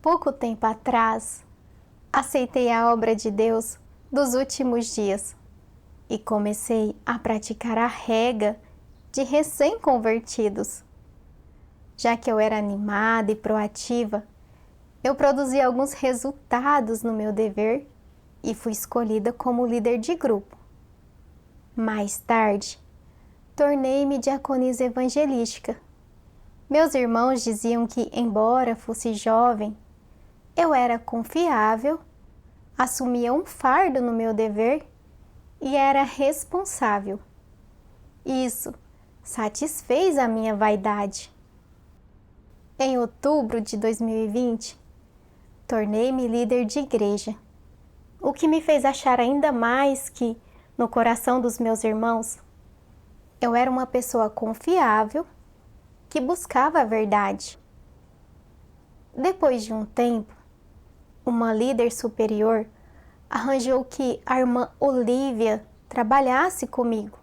Pouco tempo atrás, aceitei a obra de Deus dos últimos dias e comecei a praticar a rega de recém-convertidos. Já que eu era animada e proativa, eu produzi alguns resultados no meu dever e fui escolhida como líder de grupo. Mais tarde, tornei-me diaconisa evangelística. Meus irmãos diziam que, embora fosse jovem, eu era confiável, assumia um fardo no meu dever e era responsável. Isso satisfez a minha vaidade. Em outubro de 2020, tornei-me líder de igreja, o que me fez achar ainda mais que, no coração dos meus irmãos, eu era uma pessoa confiável que buscava a verdade. Depois de um tempo, uma líder superior arranjou que a irmã Olívia trabalhasse comigo.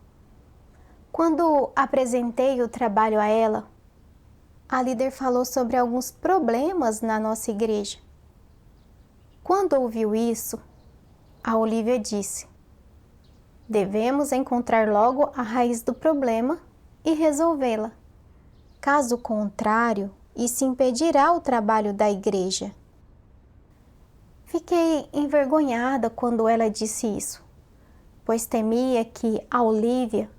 Quando apresentei o trabalho a ela, a líder falou sobre alguns problemas na nossa igreja. Quando ouviu isso, a Olívia disse: devemos encontrar logo a raiz do problema e resolvê-la. Caso contrário, isso impedirá o trabalho da igreja. Fiquei envergonhada quando ela disse isso, pois temia que a Olívia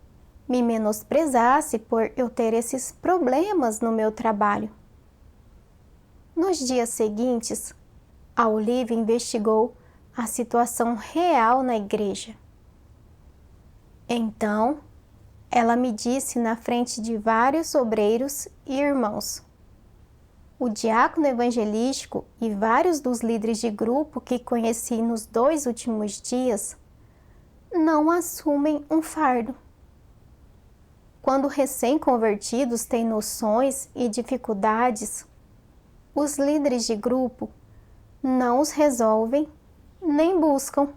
me menosprezasse por eu ter esses problemas no meu trabalho. Nos dias seguintes, a Olívia investigou a situação real na igreja. Então, ela me disse na frente de vários obreiros e irmãos: o diácono evangelístico e vários dos líderes de grupo que conheci nos 2 últimos dias não assumem um fardo. Quando recém-convertidos têm noções e dificuldades, os líderes de grupo não os resolvem nem buscam.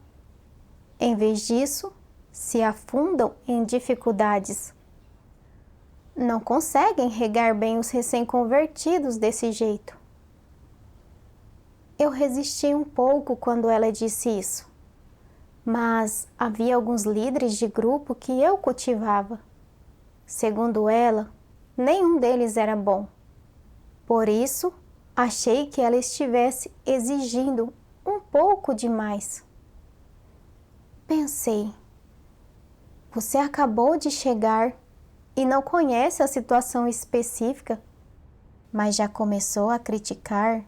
Em vez disso, se afundam em dificuldades. Não conseguem regar bem os recém-convertidos desse jeito. Eu resisti um pouco quando ela disse isso, mas havia alguns líderes de grupo que eu cultivava. Segundo ela, nenhum deles era bom. Por isso, achei que ela estivesse exigindo um pouco demais. Pensei: você acabou de chegar e não conhece a situação específica, mas já começou a criticar?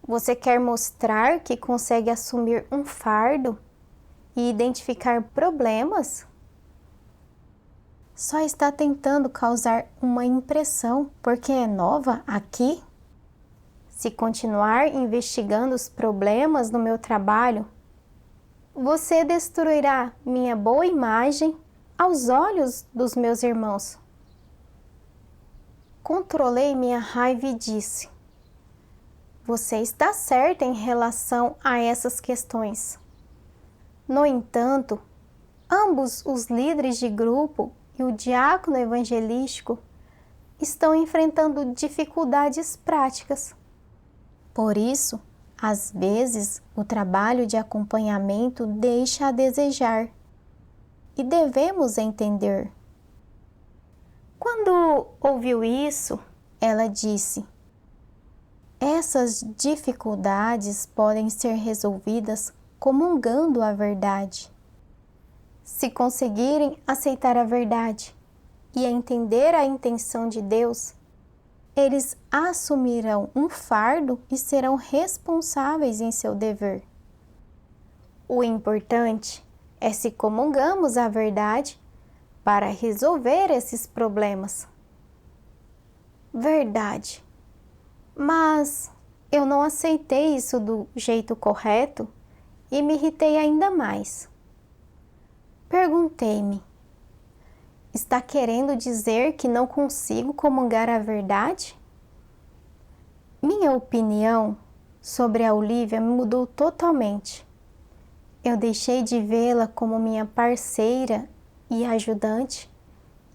Você quer mostrar que consegue assumir um fardo e identificar problemas? Só está tentando causar uma impressão porque é nova aqui? Se continuar investigando os problemas no meu trabalho, você destruirá minha boa imagem aos olhos dos meus irmãos. Controlei minha raiva e disse: você está certa em relação a essas questões. No entanto, ambos os líderes de grupo e o diácono evangelístico estão enfrentando dificuldades práticas. Por isso, às vezes, o trabalho de acompanhamento deixa a desejar e devemos entender. Quando ouviu isso, ela disse: essas dificuldades podem ser resolvidas comungando a verdade. Se conseguirem aceitar a verdade e entender a intenção de Deus, eles assumirão um fardo e serão responsáveis em seu dever. O importante é se comungamos a verdade para resolver esses problemas. Verdade. Mas eu não aceitei isso do jeito correto e me irritei ainda mais. Perguntei-me: está querendo dizer que não consigo comungar a verdade? Minha opinião sobre a Olívia mudou totalmente. Eu deixei de vê-la como minha parceira e ajudante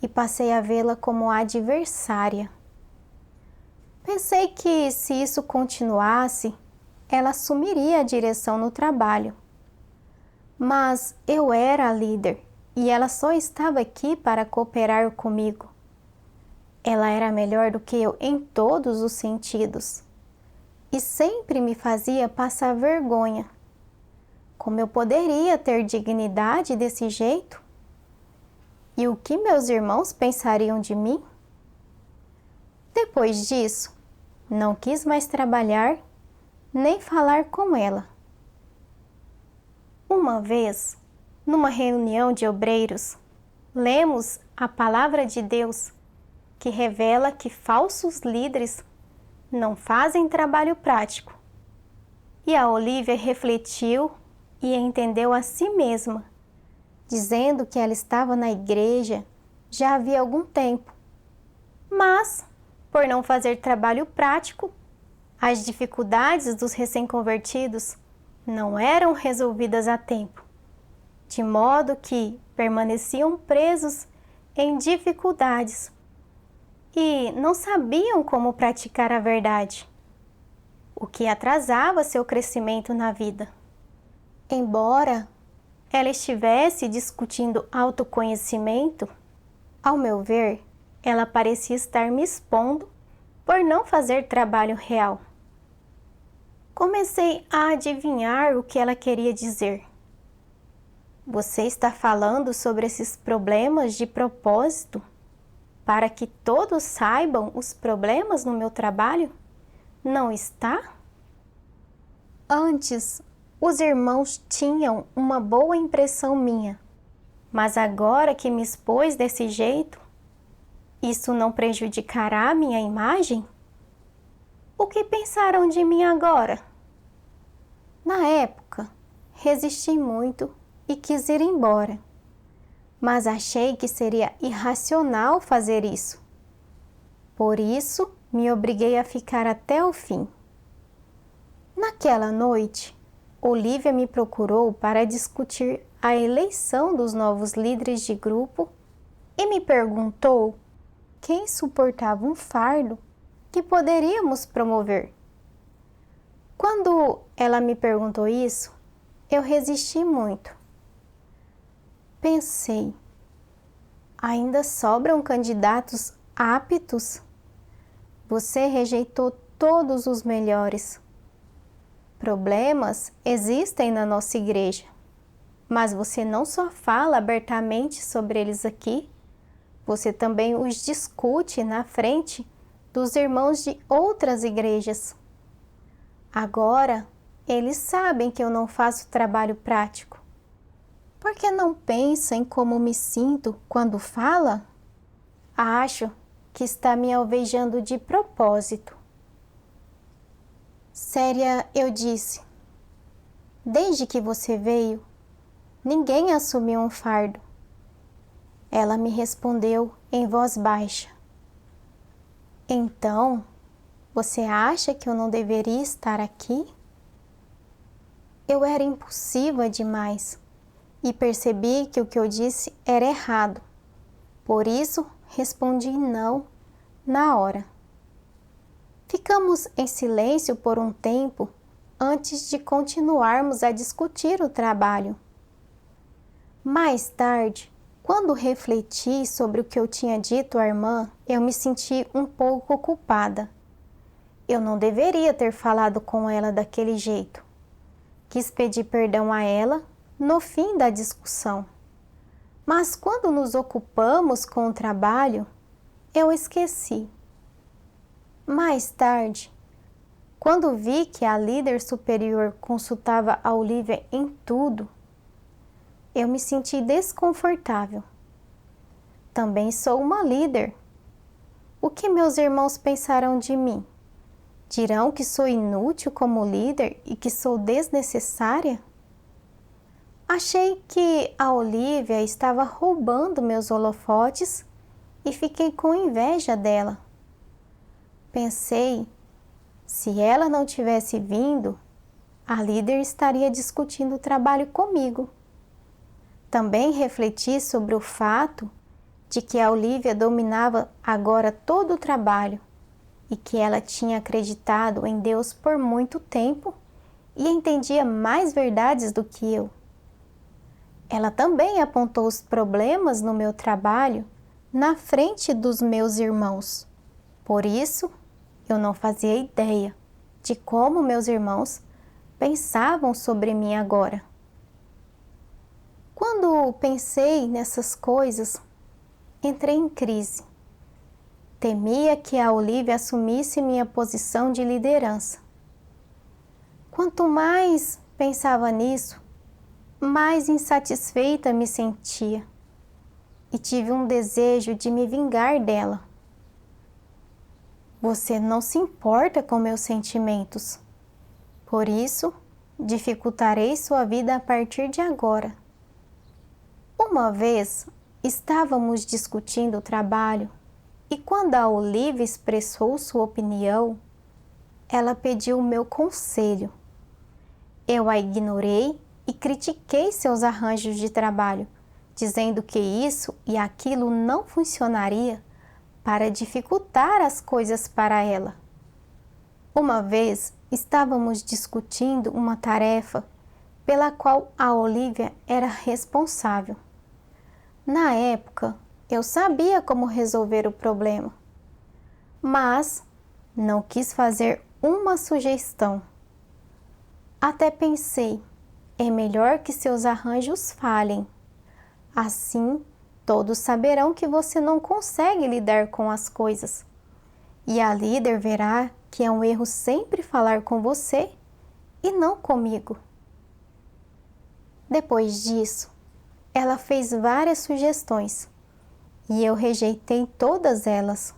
e passei a vê-la como adversária. Pensei que, se isso continuasse, ela assumiria a direção no trabalho. Mas eu era a líder e ela só estava aqui para cooperar comigo. Ela era melhor do que eu em todos os sentidos e sempre me fazia passar vergonha. Como eu poderia ter dignidade desse jeito? E o que meus irmãos pensariam de mim? Depois disso, não quis mais trabalhar nem falar com ela. Uma vez, numa reunião de obreiros, lemos a palavra de Deus que revela que falsos líderes não fazem trabalho prático. E a Olivia refletiu e entendeu a si mesma, dizendo que ela estava na igreja já havia algum tempo, mas, por não fazer trabalho prático, as dificuldades dos recém-convertidos não eram resolvidas a tempo, de modo que permaneciam presos em dificuldades e não sabiam como praticar a verdade, o que atrasava seu crescimento na vida. Embora ela estivesse discutindo autoconhecimento, ao meu ver, ela parecia estar me expondo por não fazer trabalho real. Comecei a adivinhar o que ela queria dizer. Você está falando sobre esses problemas de propósito para que todos saibam os problemas no meu trabalho? Não está? Antes, os irmãos tinham uma boa impressão minha, mas agora que me expôs desse jeito, isso não prejudicará a minha imagem? O que pensaram de mim agora? Na época, resisti muito e quis ir embora, mas achei que seria irracional fazer isso. Por isso, me obriguei a ficar até o fim. Naquela noite, Olivia me procurou para discutir a eleição dos novos líderes de grupo e me perguntou quem suportava um fardo que poderíamos promover. Quando ela me perguntou isso, eu resisti muito. Pensei, ainda sobram candidatos aptos? Você rejeitou todos os melhores. Problemas existem na nossa igreja, mas você não só fala abertamente sobre eles aqui, você também os discute na frente dos irmãos de outras igrejas. Agora, eles sabem que eu não faço trabalho prático. Por que não pensa em como me sinto quando fala? Acho que está me alvejando de propósito. Séria, eu disse. Desde que você veio, ninguém assumiu um fardo. Ela me respondeu em voz baixa. Então, você acha que eu não deveria estar aqui? Eu era impulsiva demais e percebi que o que eu disse era errado. Por isso, respondi não na hora. Ficamos em silêncio por um tempo antes de continuarmos a discutir o trabalho. Mais tarde, quando refleti sobre o que eu tinha dito à irmã, eu me senti um pouco culpada. Eu não deveria ter falado com ela daquele jeito. Quis pedir perdão a ela no fim da discussão. Mas quando nos ocupamos com o trabalho, eu esqueci. Mais tarde, quando vi que a líder superior consultava a Olivia em tudo, eu me senti desconfortável. Também sou uma líder. O que meus irmãos pensarão de mim? Dirão que sou inútil como líder e que sou desnecessária? Achei que a Olivia estava roubando meus holofotes e fiquei com inveja dela. Pensei, se ela não tivesse vindo, a líder estaria discutindo o trabalho comigo. Também refleti sobre o fato de que a Olivia dominava agora todo o trabalho e que ela tinha acreditado em Deus por muito tempo e entendia mais verdades do que eu. Ela também apontou os problemas no meu trabalho na frente dos meus irmãos. Por isso, eu não fazia ideia de como meus irmãos pensavam sobre mim agora. Quando pensei nessas coisas, entrei em crise. Temia que a Olivia assumisse minha posição de liderança. Quanto mais pensava nisso, mais insatisfeita me sentia e tive um desejo de me vingar dela. Você não se importa com meus sentimentos, por isso dificultarei sua vida a partir de agora. Uma vez estávamos discutindo o trabalho e quando a Olivia expressou sua opinião, ela pediu o meu conselho. Eu a ignorei e critiquei seus arranjos de trabalho, dizendo que isso e aquilo não funcionaria para dificultar as coisas para ela. Uma vez estávamos discutindo uma tarefa pela qual a Olivia era responsável. Na época, eu sabia como resolver o problema, mas não quis fazer uma sugestão. Até pensei, é melhor que seus arranjos falhem. Assim, todos saberão que você não consegue lidar com as coisas. E a líder verá que é um erro sempre falar com você e não comigo. Depois disso, ela fez várias sugestões e eu rejeitei todas elas.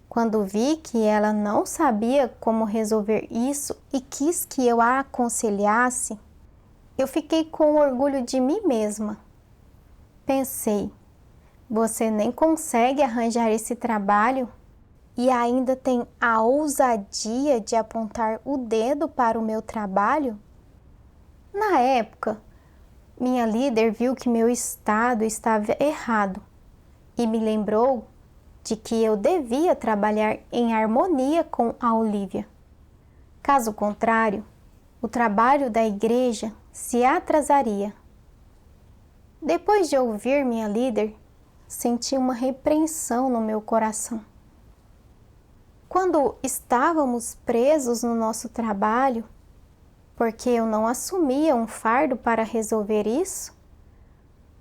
Quando vi que ela não sabia como resolver isso e quis que eu a aconselhasse, eu fiquei com orgulho de mim mesma. Pensei, você nem consegue arranjar esse trabalho e ainda tem a ousadia de apontar o dedo para o meu trabalho? Na época, minha líder viu que meu estado estava errado e me lembrou de que eu devia trabalhar em harmonia com a Olivia. Caso contrário, o trabalho da igreja se atrasaria. Depois de ouvir minha líder, senti uma repreensão no meu coração. Quando estávamos presos no nosso trabalho, porque eu não assumia um fardo para resolver isso,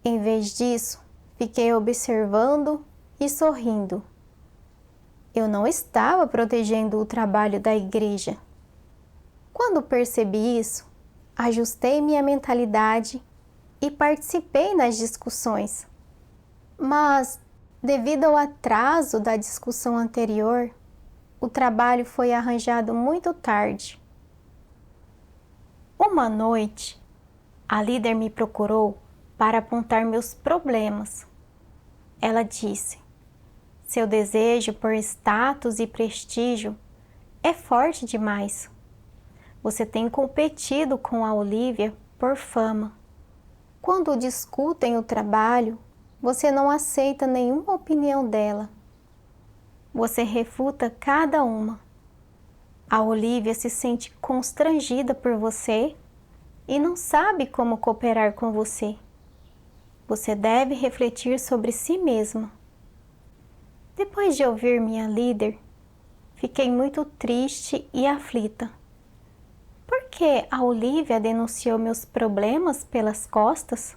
em vez disso, fiquei observando e sorrindo. Eu não estava protegendo o trabalho da igreja. Quando percebi isso, ajustei minha mentalidade e participei nas discussões. Mas, devido ao atraso da discussão anterior, o trabalho foi arranjado muito tarde. Uma noite, a líder me procurou para apontar meus problemas. Ela disse: seu desejo por status e prestígio é forte demais. Você tem competido com a Olivia por fama. Quando discutem o trabalho, você não aceita nenhuma opinião dela. Você refuta cada uma. A Olivia se sente constrangida por você e não sabe como cooperar com você. Você deve refletir sobre si mesma. Depois de ouvir minha líder, fiquei muito triste e aflita. Por que a Olivia denunciou meus problemas pelas costas?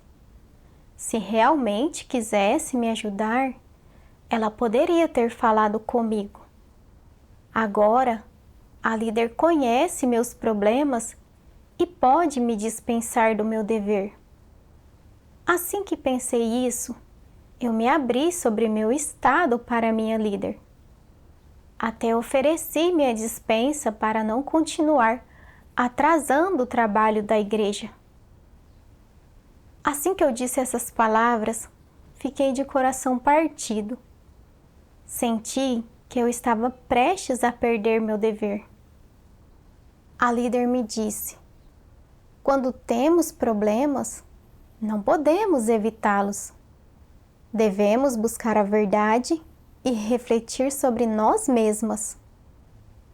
Se realmente quisesse me ajudar, ela poderia ter falado comigo. Agora, a líder conhece meus problemas e pode me dispensar do meu dever. Assim que pensei isso, eu me abri sobre meu estado para minha líder. Até ofereci minha dispensa para não continuar atrasando o trabalho da igreja. Assim que eu disse essas palavras, fiquei de coração partido. Senti que eu estava prestes a perder meu dever. A líder me disse: quando temos problemas, não podemos evitá-los. Devemos buscar a verdade e refletir sobre nós mesmas.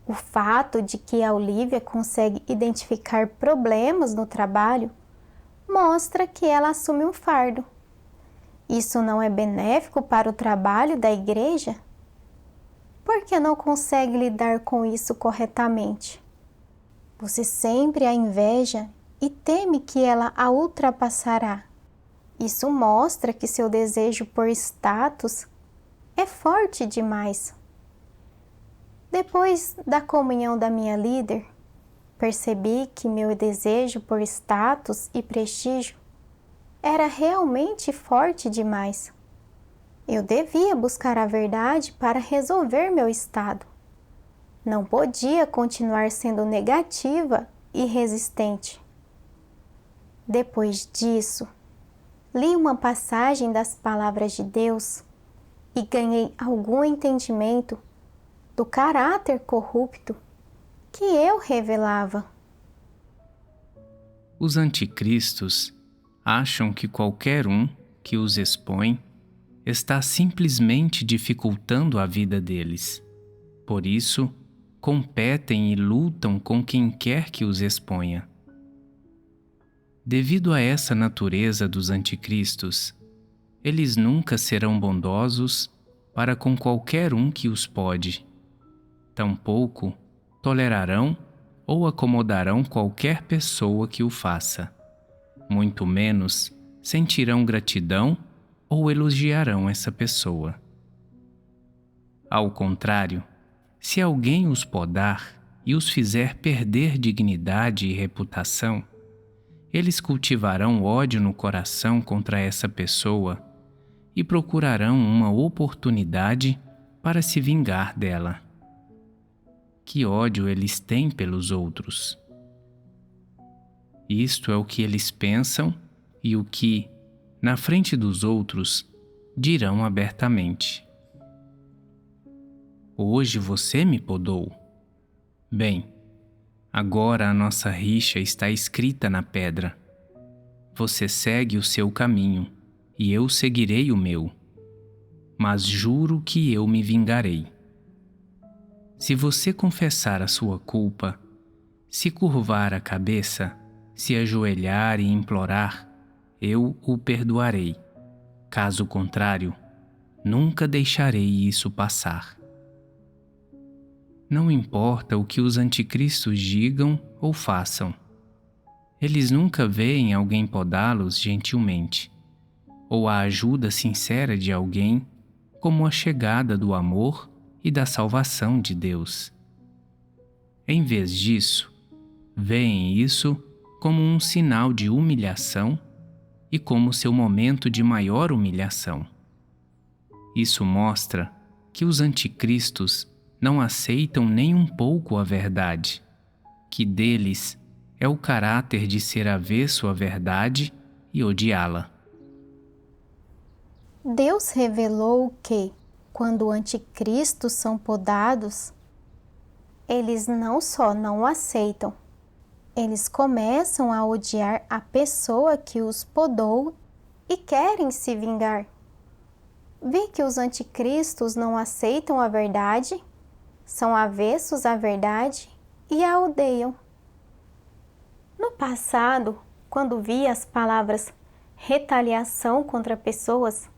O fato de que a Olivia consegue identificar problemas no trabalho mostra que ela assume um fardo. Isso não é benéfico para o trabalho da igreja? Por que não consegue lidar com isso corretamente? Você sempre a inveja e teme que ela a ultrapassará. Isso mostra que seu desejo por status é forte demais. Depois da comunhão da minha líder, percebi que meu desejo por status e prestígio era realmente forte demais. Eu devia buscar a verdade para resolver meu estado. Não podia continuar sendo negativa e resistente. Depois disso, li uma passagem das palavras de Deus e ganhei algum entendimento do caráter corrupto que eu revelava. Os anticristos acham que qualquer um que os expõe está simplesmente dificultando a vida deles. Por isso, competem e lutam com quem quer que os exponha. Devido a essa natureza dos anticristos, eles nunca serão bondosos para com qualquer um que os pode. Tampouco tolerarão ou acomodarão qualquer pessoa que o faça. Muito menos sentirão gratidão ou elogiarão essa pessoa. Ao contrário, se alguém os podar e os fizer perder dignidade e reputação, eles cultivarão ódio no coração contra essa pessoa e procurarão uma oportunidade para se vingar dela. Que ódio eles têm pelos outros! Isto é o que eles pensam e o que, na frente dos outros, dirão abertamente. Hoje você me podou. Bem, agora a nossa rixa está escrita na pedra. Você segue o seu caminho e eu seguirei o meu. Mas juro que eu me vingarei. Se você confessar a sua culpa, se curvar a cabeça, se ajoelhar e implorar, eu o perdoarei. Caso contrário, nunca deixarei isso passar. Não importa o que os anticristos digam ou façam. Eles nunca veem alguém podá-los gentilmente, ou a ajuda sincera de alguém como a chegada do amor e da salvação de Deus. Em vez disso, veem isso como um sinal de humilhação e como seu momento de maior humilhação. Isso mostra que os anticristos não aceitam nem um pouco a verdade, que deles é o caráter de ser avesso à verdade e odiá-la. Deus revelou que, quando anticristos são podados, eles não só não o aceitam, eles começam a odiar a pessoa que os podou e querem se vingar. Vê que os anticristos não aceitam a verdade, são avessos à verdade e a odeiam. No passado, quando vi as palavras retaliação contra pessoas,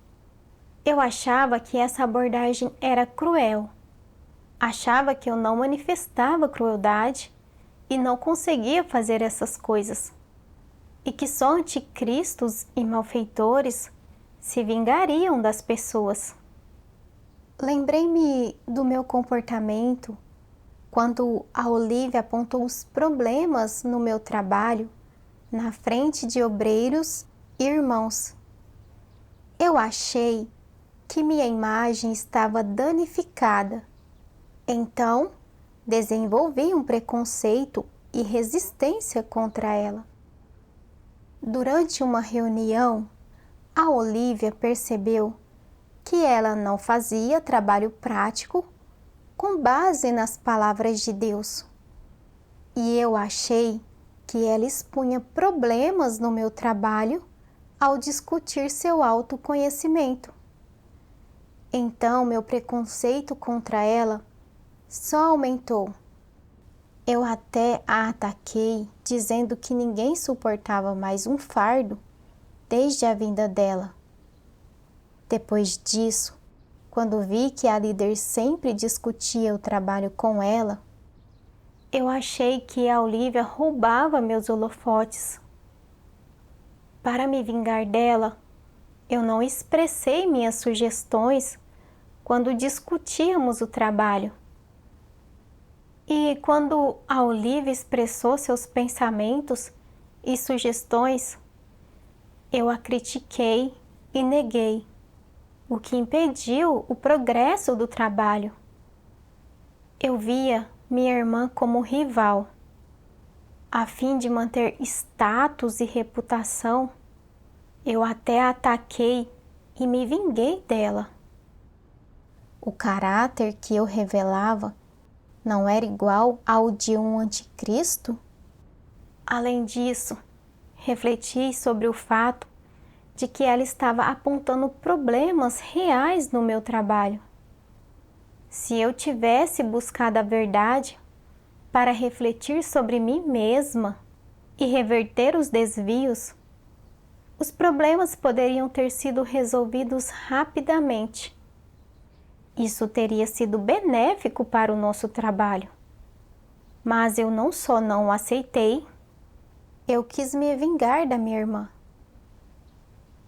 eu achava que essa abordagem era cruel. Achava que eu não manifestava crueldade e não conseguia fazer essas coisas. E que só anticristos e malfeitores se vingariam das pessoas. Lembrei-me do meu comportamento quando a Olivia apontou os problemas no meu trabalho na frente de obreiros e irmãos. Eu achei que minha imagem estava danificada. Então, desenvolvi um preconceito e resistência contra ela. Durante uma reunião, a Olivia percebeu que ela não fazia trabalho prático com base nas palavras de Deus. E eu achei que ela expunha problemas no meu trabalho ao discutir seu autoconhecimento. Então, meu preconceito contra ela só aumentou Eu até a ataquei, dizendo que ninguém suportava mais um fardo desde a vinda dela. Depois disso, quando vi que a líder sempre discutia o trabalho com ela, eu achei que a Olivia roubava meus holofotes. Para me vingar dela, eu não expressei minhas sugestões quando discutíamos o trabalho. E quando a Olivia expressou seus pensamentos e sugestões, eu a critiquei e neguei, o que impediu o progresso do trabalho. Eu via minha irmã como rival. A fim de manter status e reputação, eu até a ataquei e me vinguei dela. O caráter que eu revelava não era igual ao de um anticristo? Além disso, refleti sobre o fato de que ela estava apontando problemas reais no meu trabalho. Se eu tivesse buscado a verdade para refletir sobre mim mesma e reverter os desvios, os problemas poderiam ter sido resolvidos rapidamente. Isso teria sido benéfico para o nosso trabalho. Mas eu não só não o aceitei, eu quis me vingar da minha irmã.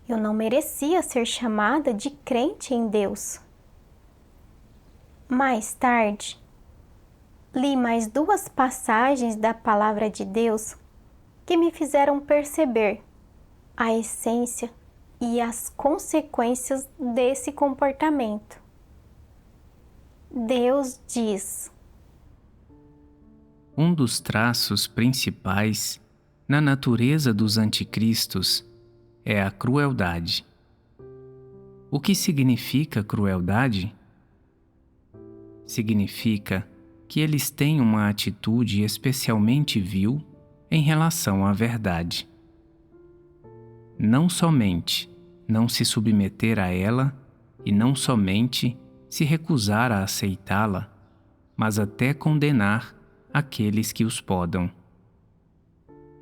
Eu não merecia ser chamada de crente em Deus. Mais tarde, li mais 2 passagens da Palavra de Deus que me fizeram perceber a essência e as consequências desse comportamento. Deus diz: Um dos traços principais na natureza dos anticristos é a crueldade. O que significa crueldade? Significa que eles têm uma atitude especialmente vil em relação à verdade. Não somente não se submeter a ela e não somente se recusar a aceitá-la, mas até condenar aqueles que os podam.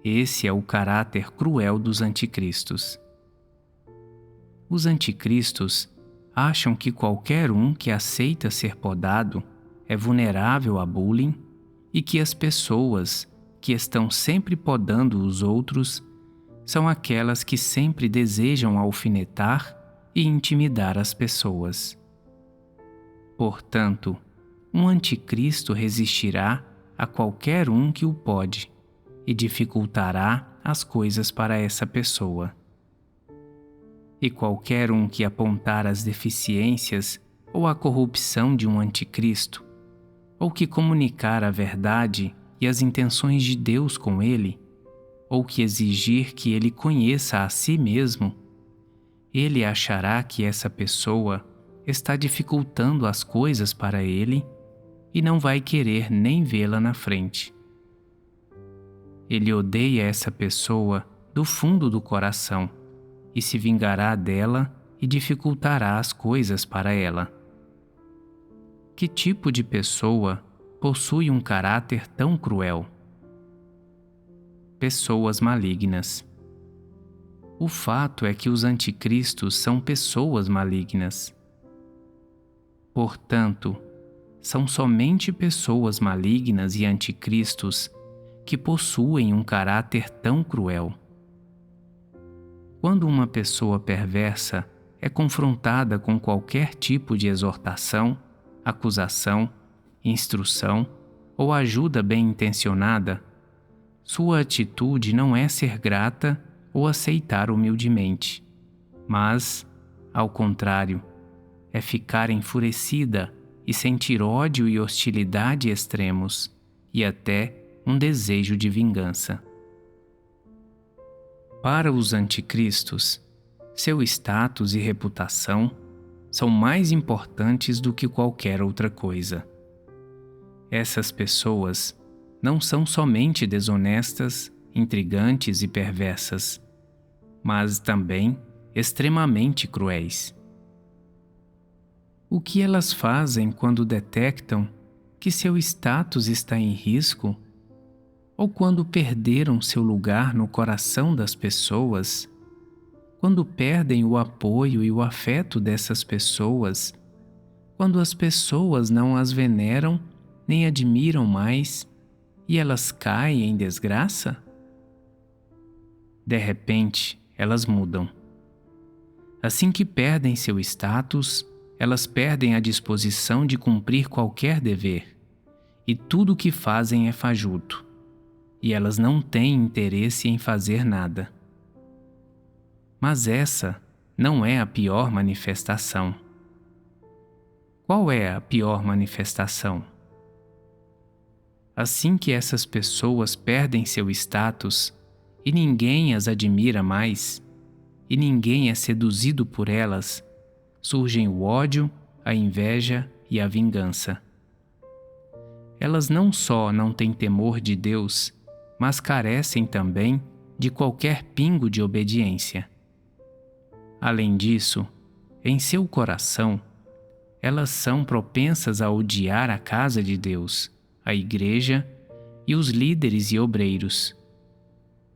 Esse é o caráter cruel dos anticristos. Os anticristos acham que qualquer um que aceita ser podado é vulnerável a bullying e que as pessoas que estão sempre podando os outros são aquelas que sempre desejam alfinetar e intimidar as pessoas. Portanto, um anticristo resistirá a qualquer um que o pode e dificultará as coisas para essa pessoa. E qualquer um que apontar as deficiências ou a corrupção de um anticristo, ou que comunicar a verdade e as intenções de Deus com ele, ou que exigir que ele conheça a si mesmo, ele achará que essa pessoa está dificultando as coisas para ele e não vai querer nem vê-la na frente. Ele odeia essa pessoa do fundo do coração e se vingará dela e dificultará as coisas para ela. Que tipo de pessoa possui um caráter tão cruel? Pessoas malignas. O fato é que os anticristos são pessoas malignas. Portanto, são somente pessoas malignas e anticristos que possuem um caráter tão cruel. Quando uma pessoa perversa é confrontada com qualquer tipo de exortação, acusação, instrução ou ajuda bem-intencionada, sua atitude não é ser grata ou aceitar humildemente, mas, ao contrário, é ficar enfurecida e sentir ódio e hostilidade extremos e até um desejo de vingança. Para os anticristos, seu status e reputação são mais importantes do que qualquer outra coisa. Essas pessoas não são somente desonestas, intrigantes e perversas, mas também extremamente cruéis. O que elas fazem quando detectam que seu status está em risco ou quando perderam seu lugar no coração das pessoas, quando perdem o apoio e o afeto dessas pessoas, quando as pessoas não as veneram nem admiram mais e elas caem em desgraça? De repente, elas mudam. Assim que perdem seu status, elas perdem a disposição de cumprir qualquer dever, e tudo o que fazem é fajuto, e elas não têm interesse em fazer nada. Mas essa não é a pior manifestação. Qual é a pior manifestação? Assim que essas pessoas perdem seu status e ninguém as admira mais, e ninguém é seduzido por elas, surgem o ódio, a inveja e a vingança. Elas não só não têm temor de Deus, mas carecem também de qualquer pingo de obediência. Além disso, em seu coração, elas são propensas a odiar a casa de Deus, a igreja e os líderes e obreiros.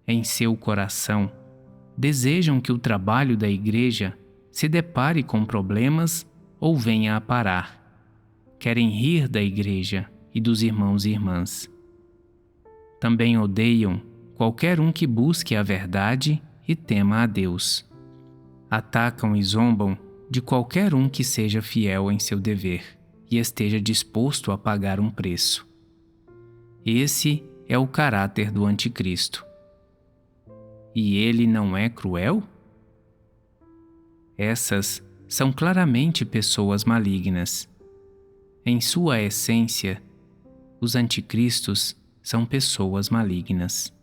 Em seu coração, desejam que o trabalho da igreja se depare com problemas ou venha a parar. Querem rir da igreja e dos irmãos e irmãs. Também odeiam qualquer um que busque a verdade e tema a Deus. Atacam e zombam de qualquer um que seja fiel em seu dever e esteja disposto a pagar um preço. Esse é o caráter do Anticristo. E ele não é cruel? Essas são claramente pessoas malignas. Em sua essência, os anticristos são pessoas malignas.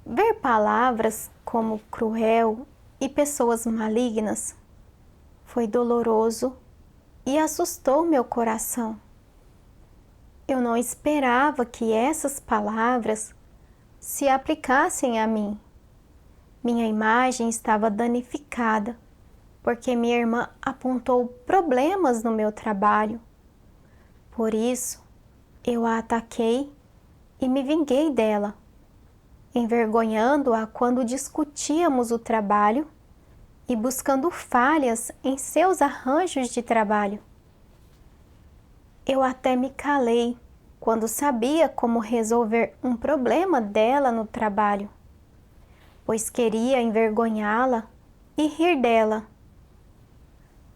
Ver palavras como cruel e pessoas malignas foi doloroso e assustou meu coração. Eu não esperava que essas palavras se aplicassem a mim. Minha imagem estava danificada porque minha irmã apontou problemas no meu trabalho. Por isso, eu a ataquei e me vinguei dela, envergonhando-a quando discutíamos o trabalho e buscando falhas em seus arranjos de trabalho. Eu até me calei quando sabia como resolver um problema dela no trabalho, pois queria envergonhá-la e rir dela.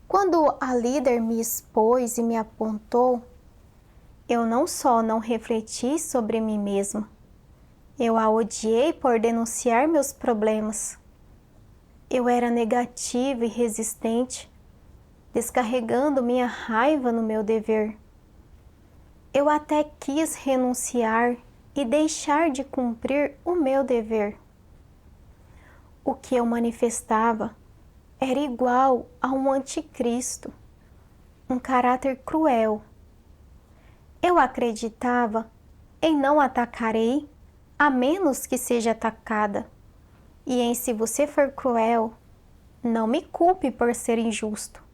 Quando a líder me expôs e me apontou, eu não só não refleti sobre mim mesma, eu a odiei por denunciar meus problemas. Eu era negativa e resistente, descarregando minha raiva no meu dever. Eu até quis renunciar e deixar de cumprir o meu dever. O que eu manifestava era igual a um anticristo, um caráter cruel. Eu acreditava em não atacarei, a menos que seja atacada, e em se você for cruel, não me culpe por ser injusto.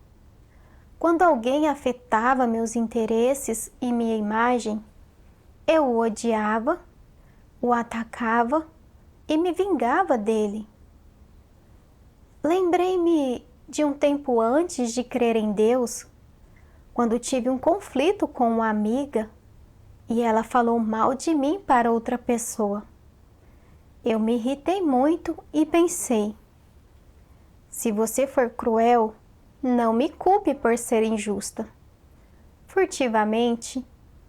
Quando alguém afetava meus interesses e minha imagem, eu o odiava, o atacava e me vingava dele. Lembrei-me de um tempo antes de crer em Deus, quando tive um conflito com uma amiga e ela falou mal de mim para outra pessoa. Eu me irritei muito e pensei: se você for cruel, não me culpe por ser injusta. Furtivamente,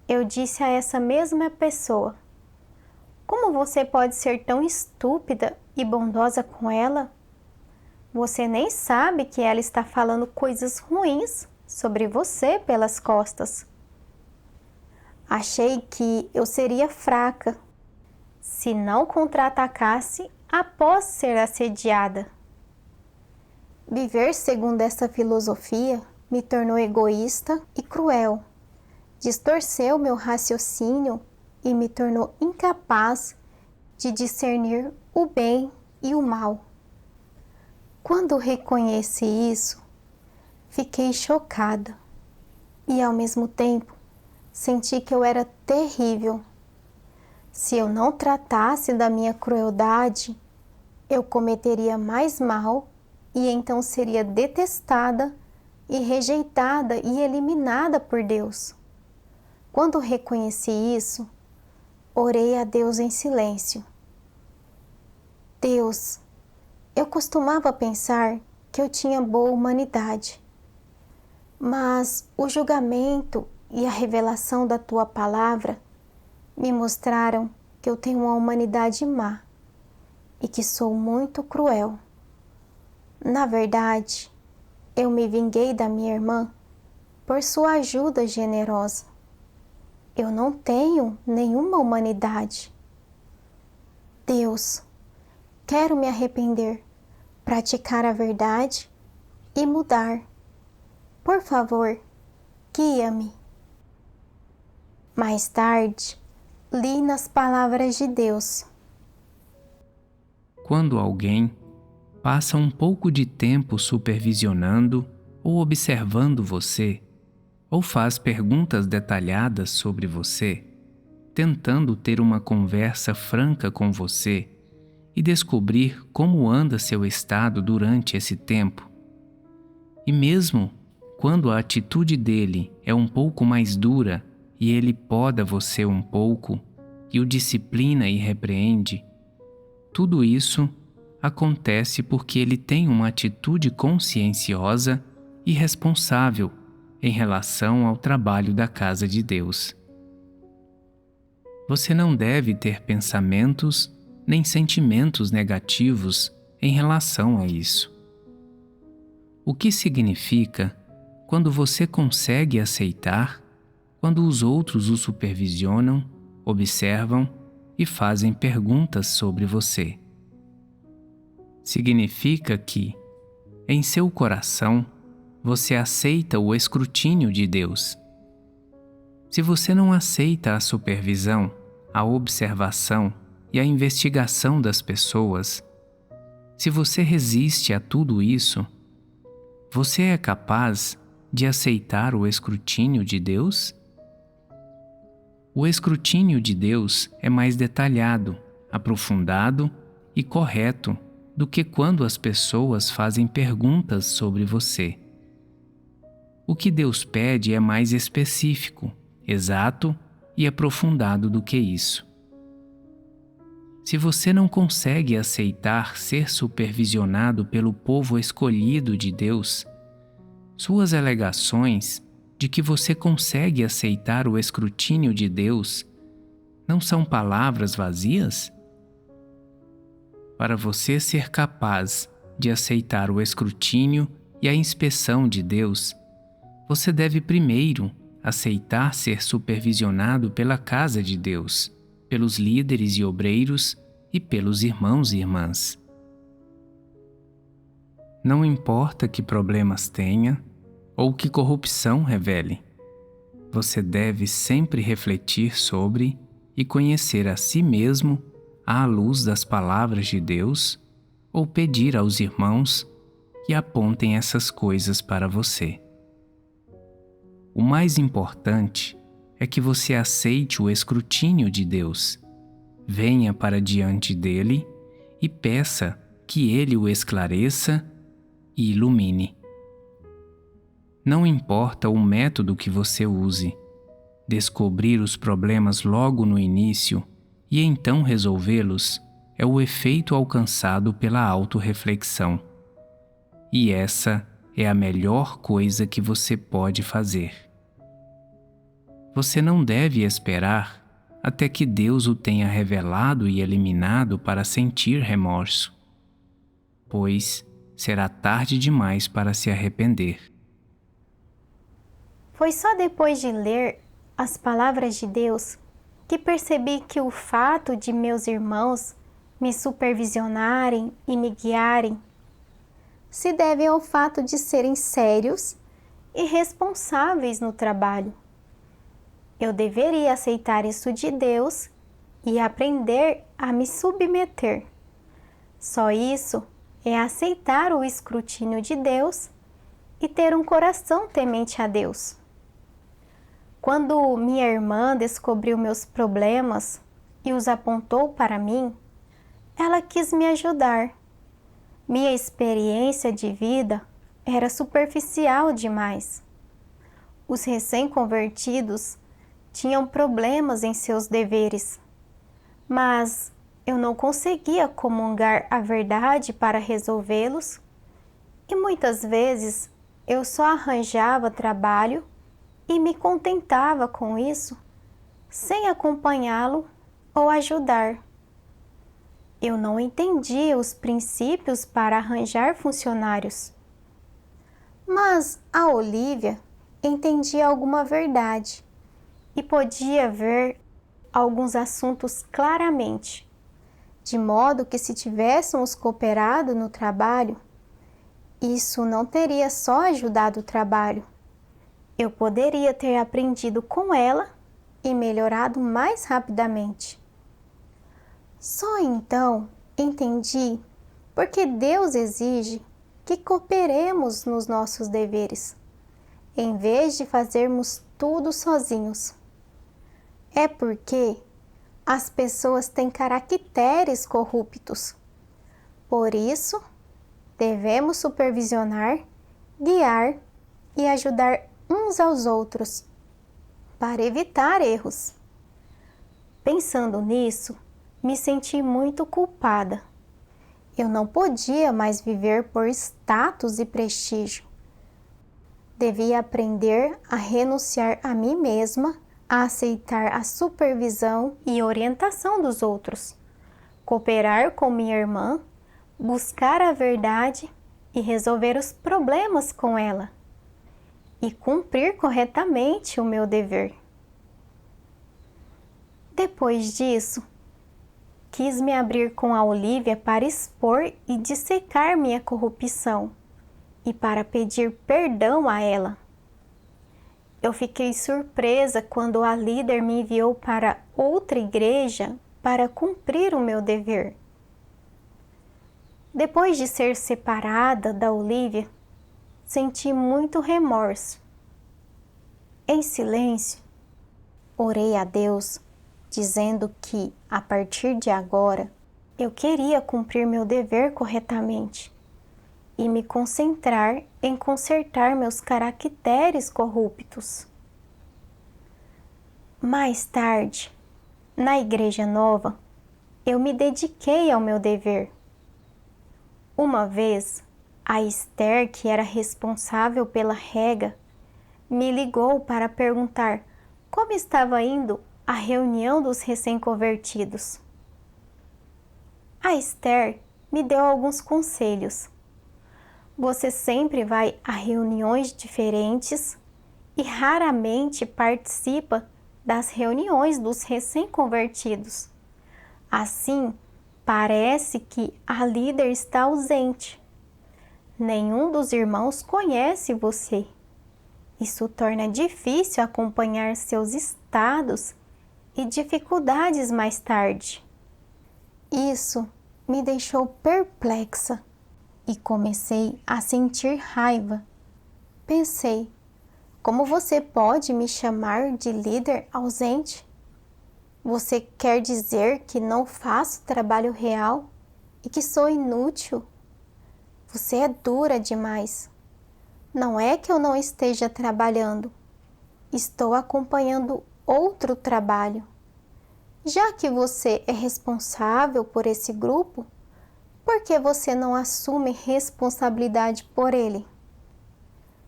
eu disse a essa mesma pessoa: como você pode ser tão estúpida e bondosa com ela? Você nem sabe que ela está falando coisas ruins sobre você pelas costas. Achei que eu seria fraca se não contra-atacasse após ser assediada. Viver segundo essa filosofia me tornou egoísta e cruel, distorceu meu raciocínio e me tornou incapaz de discernir o bem e o mal. Quando reconheci isso, fiquei chocada e, ao mesmo tempo, senti que eu era terrível. Se eu não tratasse da minha crueldade, eu cometeria mais mal e então seria detestada e rejeitada e eliminada por Deus. Quando reconheci isso, orei a Deus em silêncio. Deus, eu costumava pensar que eu tinha boa humanidade, mas o julgamento e a revelação da Tua palavra me mostraram que eu tenho uma humanidade má e que sou muito cruel. Na verdade, eu me vinguei da minha irmã por sua ajuda generosa. Eu não tenho nenhuma humanidade. Deus, quero me arrepender, praticar a verdade e mudar. Por favor, guia-me. Mais tarde, li nas palavras de Deus. Quando alguém passa um pouco de tempo supervisionando ou observando você, ou faz perguntas detalhadas sobre você, tentando ter uma conversa franca com você e descobrir como anda seu estado durante esse tempo, e mesmo quando a atitude dele é um pouco mais dura e ele poda você um pouco e o disciplina e repreende, tudo isso acontece porque ele tem uma atitude conscienciosa e responsável em relação ao trabalho da casa de Deus. Você não deve ter pensamentos nem sentimentos negativos em relação a isso. O que significa quando você consegue aceitar quando os outros o supervisionam, observam e fazem perguntas sobre você. Significa que, em seu coração, você aceita o escrutínio de Deus. Se você não aceita a supervisão, a observação e a investigação das pessoas, se você resiste a tudo isso, você é capaz de aceitar o escrutínio de Deus? O escrutínio de Deus é mais detalhado, aprofundado e correto do que quando as pessoas fazem perguntas sobre você. O que Deus pede é mais específico, exato e aprofundado do que isso. Se você não consegue aceitar ser supervisionado pelo povo escolhido de Deus, suas alegações de que você consegue aceitar o escrutínio de Deus não são palavras vazias? Para você ser capaz de aceitar o escrutínio e a inspeção de Deus, você deve primeiro aceitar ser supervisionado pela casa de Deus, pelos líderes e obreiros e pelos irmãos e irmãs. Não importa que problemas tenha ou que corrupção revele, você deve sempre refletir sobre e conhecer a si mesmo à luz das palavras de Deus ou pedir aos irmãos que apontem essas coisas para você. O mais importante é que você aceite o escrutínio de Deus, venha para diante dele e peça que ele o esclareça e ilumine. Não importa o método que você use, descobrir os problemas logo no início e então resolvê-los é o efeito alcançado pela autorreflexão. E essa é a melhor coisa que você pode fazer. Você não deve esperar até que Deus o tenha revelado e eliminado para sentir remorso, pois será tarde demais para se arrepender. Foi só depois de ler as palavras de Deus que percebi que o fato de meus irmãos me supervisionarem e me guiarem se deve ao fato de serem sérios e responsáveis no trabalho. Eu deveria aceitar isso de Deus e aprender a me submeter. Só isso é aceitar o escrutínio de Deus e ter um coração temente a Deus. Quando minha irmã descobriu meus problemas, e os apontou para mim, ela quis me ajudar. Minha experiência de vida era superficial demais. Os recém-convertidos tinham problemas em seus deveres, mas eu não conseguia comungar a verdade para resolvê-los e muitas vezes eu só arranjava trabalho e me contentava com isso, sem acompanhá-lo ou ajudar. Eu não entendia os princípios para arranjar funcionários. Mas a Olívia entendia alguma verdade e podia ver alguns assuntos claramente, de modo que se tivéssemos cooperado no trabalho, isso não teria só ajudado o trabalho. Eu poderia ter aprendido com ela e melhorado mais rapidamente. Só então entendi porque Deus exige que cooperemos nos nossos deveres, em vez de fazermos tudo sozinhos. É porque as pessoas têm caracteres corruptos. Por isso, devemos supervisionar, guiar e ajudar uns aos outros para evitar erros. Pensando nisso, me senti muito culpada. Eu não podia mais viver por status e prestígio. Devia aprender a renunciar a mim mesma, a aceitar a supervisão e orientação dos outros, cooperar com minha irmã, buscar a verdade e resolver os problemas com ela, e cumprir corretamente o meu dever. Depois disso, quis me abrir com a Olívia para expor e dissecar minha corrupção e para pedir perdão a ela. Eu fiquei surpresa quando a líder me enviou para outra igreja para cumprir o meu dever. Depois de ser separada da Olívia, senti muito remorso. Em silêncio, orei a Deus, dizendo que, a partir de agora, eu queria cumprir meu dever corretamente e me concentrar em consertar meus caracteres corruptos. Mais tarde, na Igreja Nova, eu me dediquei ao meu dever. Uma vez, a Esther, que era responsável pela rega, me ligou para perguntar como estava indo a reunião dos recém-convertidos. A Esther me deu alguns conselhos. Você sempre vai a reuniões diferentes e raramente participa das reuniões dos recém-convertidos. Assim, parece que a líder está ausente. Nenhum dos irmãos conhece você. Isso torna difícil acompanhar seus estados e dificuldades mais tarde. Isso me deixou perplexa e comecei a sentir raiva. Pensei, como você pode me chamar de líder ausente? Você quer dizer que não faço trabalho real e que sou inútil? Você é dura demais. Não é que eu não esteja trabalhando. Estou acompanhando outro trabalho. Já que você é responsável por esse grupo, por que você não assume responsabilidade por ele?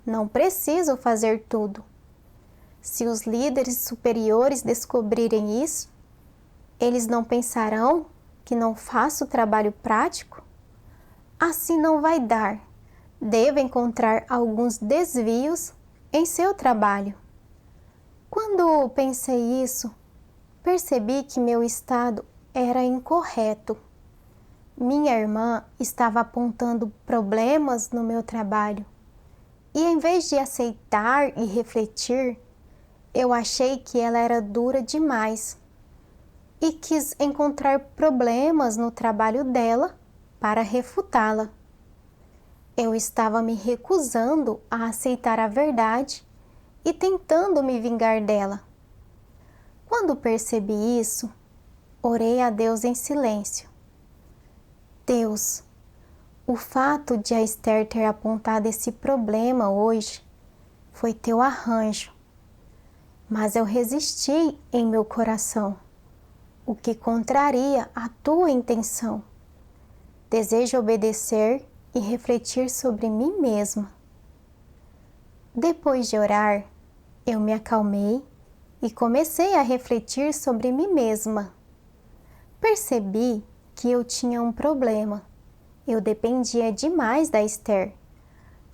Não preciso fazer tudo. Se os líderes superiores descobrirem isso, eles não pensarão que não faço trabalho prático? Assim não vai dar. Devo encontrar alguns desvios em seu trabalho. Quando pensei isso, percebi que meu estado era incorreto. Minha irmã estava apontando problemas no meu trabalho. E em vez de aceitar e refletir, eu achei que ela era dura demais e quis encontrar problemas no trabalho dela para refutá-la. Eu estava me recusando a aceitar a verdade e tentando me vingar dela. Quando percebi isso, orei a Deus em silêncio. Deus, o fato de a Esther ter apontado esse problema hoje foi teu arranjo, mas eu resisti em meu coração, o que contraria a tua intenção. Desejo obedecer e refletir sobre mim mesma. Depois de orar, eu me acalmei e comecei a refletir sobre mim mesma. Percebi que eu tinha um problema. Eu dependia demais da Esther.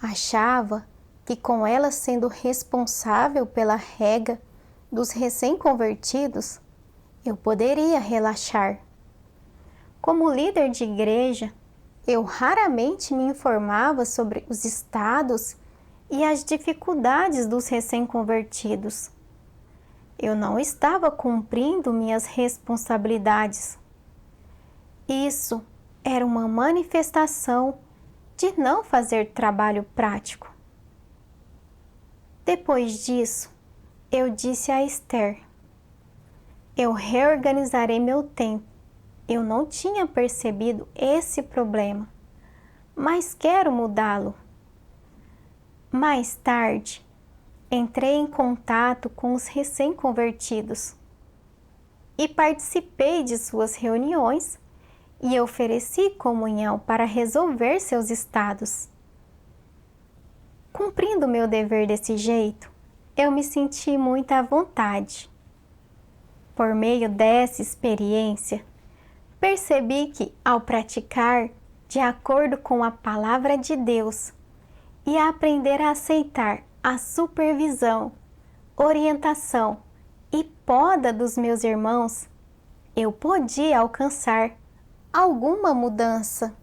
Achava que com ela sendo responsável pela rega dos recém-convertidos, eu poderia relaxar. Como líder de igreja, eu raramente me informava sobre os estados e as dificuldades dos recém-convertidos. Eu não estava cumprindo minhas responsabilidades. Isso era uma manifestação de não fazer trabalho prático. Depois disso, eu disse a Esther: eu reorganizarei meu tempo. Eu não tinha percebido esse problema, mas quero mudá-lo. Mais tarde, entrei em contato com os recém-convertidos e participei de suas reuniões e ofereci comunhão para resolver seus estados. Cumprindo meu dever desse jeito, eu me senti muito à vontade. Por meio dessa experiência, percebi que, ao praticar de acordo com a palavra de Deus e aprender a aceitar a supervisão, orientação e poda dos meus irmãos, eu podia alcançar alguma mudança.